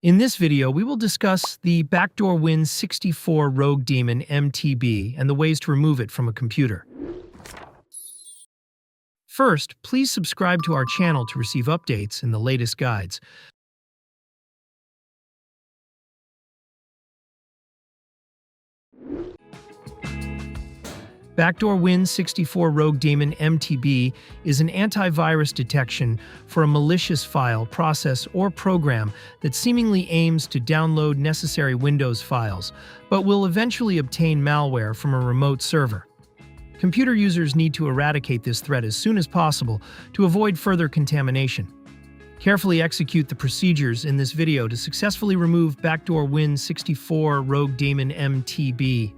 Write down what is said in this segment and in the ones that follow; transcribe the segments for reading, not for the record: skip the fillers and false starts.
In this video, we will discuss the Backdoor Win64 RogueDaemon MTB and the ways to remove it from a computer. First, please subscribe to our channel to receive updates and the latest guides. Backdoor Win64 RogueDaemon MTB is an antivirus detection for a malicious file, process, or program that seemingly aims to download necessary Windows files, but will eventually obtain malware from a remote server. Computer users need to eradicate this threat as soon as possible to avoid further contamination. Carefully execute the procedures in this video to successfully remove Backdoor Win64 RogueDaemon MTB.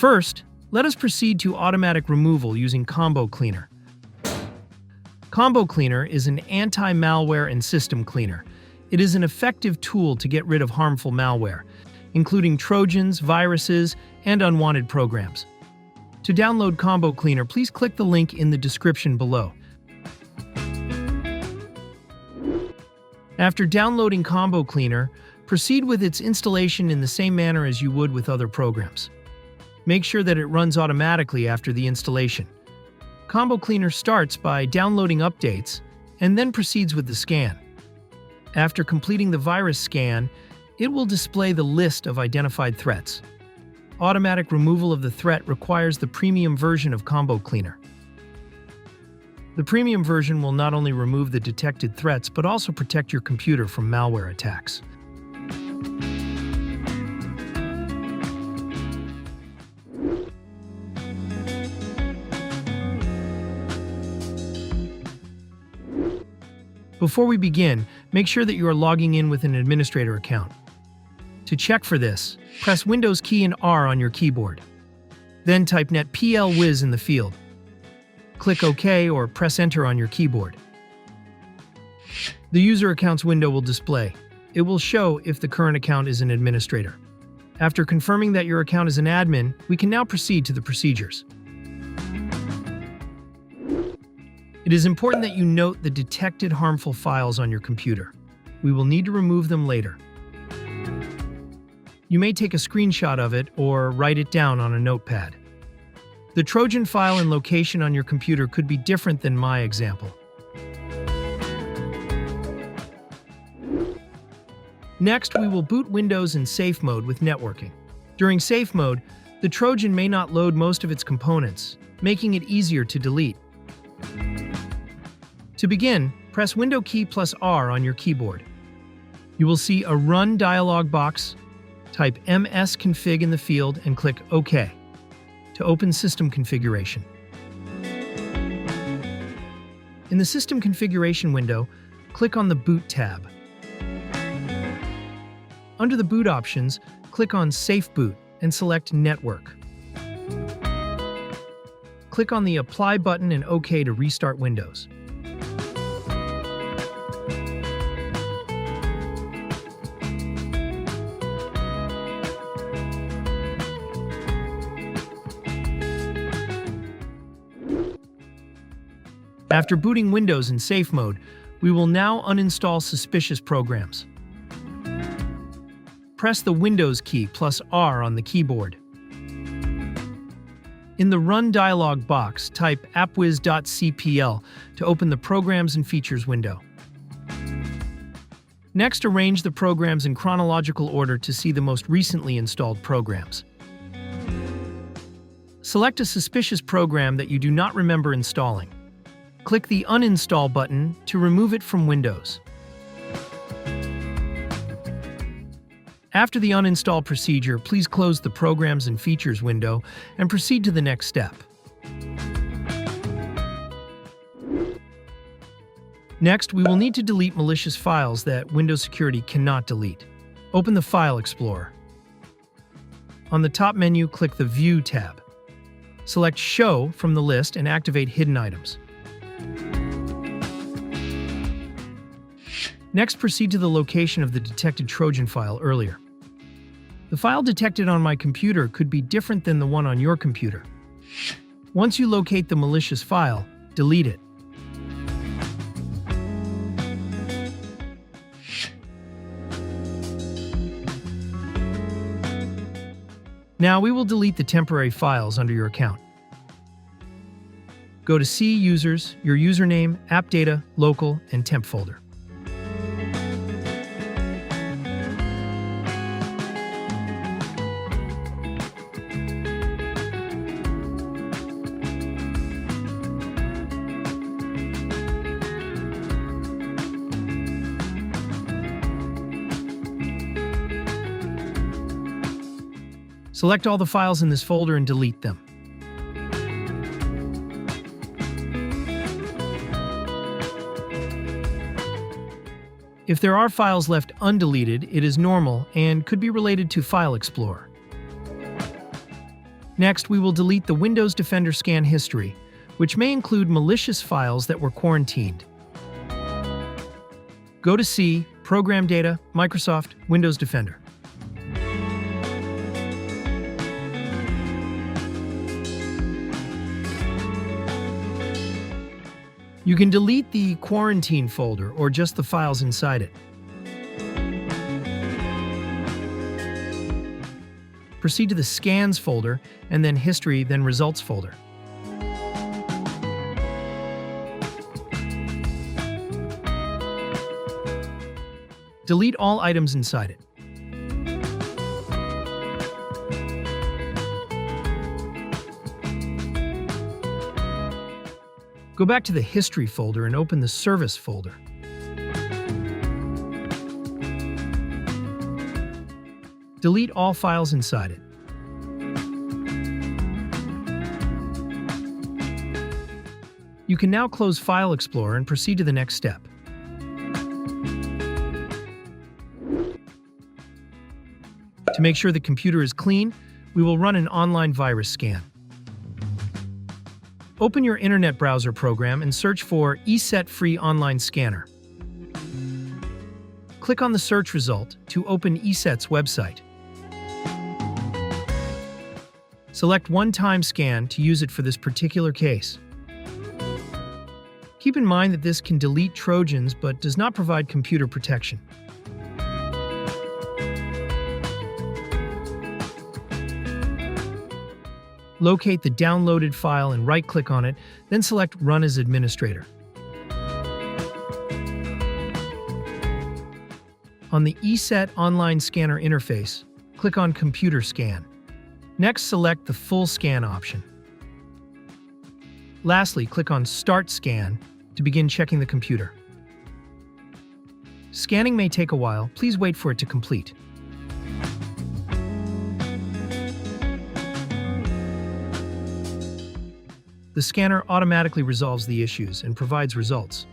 First, let us proceed to automatic removal using Combo Cleaner. Combo Cleaner is an anti-malware and system cleaner. It is an effective tool to get rid of harmful malware, including Trojans, viruses, and unwanted programs. To download Combo Cleaner, please click the link in the description below. After downloading Combo Cleaner, proceed with its installation in the same manner as you would with other programs. Make sure that it runs automatically after the installation. Combo Cleaner starts by downloading updates and then proceeds with the scan. After completing the virus scan, it will display the list of identified threats. Automatic removal of the threat requires the premium version of Combo Cleaner. The premium version will not only remove the detected threats but also protect your computer from malware attacks. Before we begin, make sure that you are logging in with an administrator account. To check for this, press Windows key and R on your keyboard. Then type netplwiz in the field. Click OK or press Enter on your keyboard. The User Accounts window will display. It will show if the current account is an administrator. After confirming that your account is an admin, we can now proceed to the procedures. It is important that you note the detected harmful files on your computer. We will need to remove them later. You may take a screenshot of it or write it down on a notepad. The Trojan file and location on your computer could be different than my example. Next, we will boot Windows in safe mode with networking. During safe mode, the Trojan may not load most of its components, making it easier to delete. To begin, press Window key plus R on your keyboard. You will see a Run dialog box. Type msconfig in the field and click OK to open System Configuration. In the System Configuration window, click on the Boot tab. Under the Boot options, click on Safe Boot and select Network. Click on the Apply button and OK to restart Windows. After booting Windows in safe mode, we will now uninstall suspicious programs. Press the Windows key plus R on the keyboard. In the Run dialog box, type appwiz.cpl to open the Programs and Features window. Next, arrange the programs in chronological order to see the most recently installed programs. Select a suspicious program that you do not remember installing. Click the Uninstall button to remove it from Windows. After the uninstall procedure, please close the Programs and Features window and proceed to the next step. Next, we will need to delete malicious files that Windows Security cannot delete. Open the File Explorer. On the top menu, click the View tab. Select Show from the list and activate Hidden Items. Next, proceed to the location of the detected Trojan file earlier. The file detected on my computer could be different than the one on your computer. Once you locate the malicious file, delete it. Now we will delete the temporary files under your account. Go to C Users, your username, App Data, Local, and Temp folder. Select all the files in this folder and delete them. If there are files left undeleted, it is normal and could be related to File Explorer. Next, we will delete the Windows Defender scan history, which may include malicious files that were quarantined. Go to C, Program Data, Microsoft, Windows Defender. You can delete the quarantine folder or just the files inside it. Proceed to the Scans folder, and then History, then Results folder. Delete all items inside it. Go back to the History folder and open the Service folder. Delete all files inside it. You can now close File Explorer and proceed to the next step. To make sure the computer is clean, we will run an online virus scan. Open your internet browser program and search for ESET Free Online Scanner. Click on the search result to open ESET's website. Select One-Time Scan to use it for this particular case. Keep in mind that this can delete Trojans but does not provide computer protection. Locate the downloaded file and right-click on it, then select Run as Administrator. On the ESET Online Scanner interface, click on Computer Scan. Next, select the Full Scan option. Lastly, click on Start Scan to begin checking the computer. Scanning may take a while. Please wait for it to complete. The scanner automatically resolves the issues and provides results.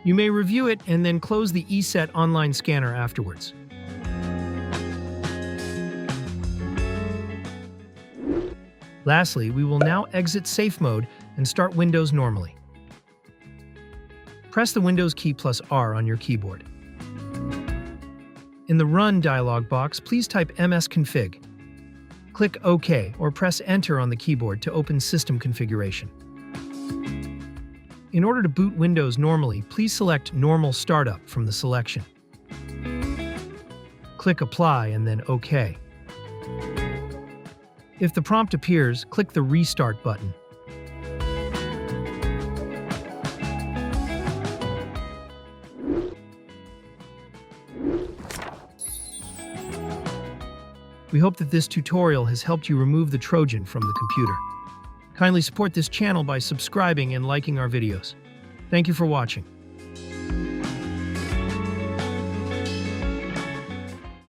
You may review it and then close the ESET Online Scanner afterwards. Lastly, we will now exit Safe Mode and start Windows normally. Press the Windows key plus R on your keyboard. In the Run dialog box, please type msconfig. Click OK or press Enter on the keyboard to open System Configuration. In order to boot Windows normally, please select Normal Startup from the selection. Click Apply and then OK. If the prompt appears, click the Restart button. We hope that this tutorial has helped you remove the Trojan from the computer. Kindly support this channel by subscribing and liking our videos. Thank you for watching.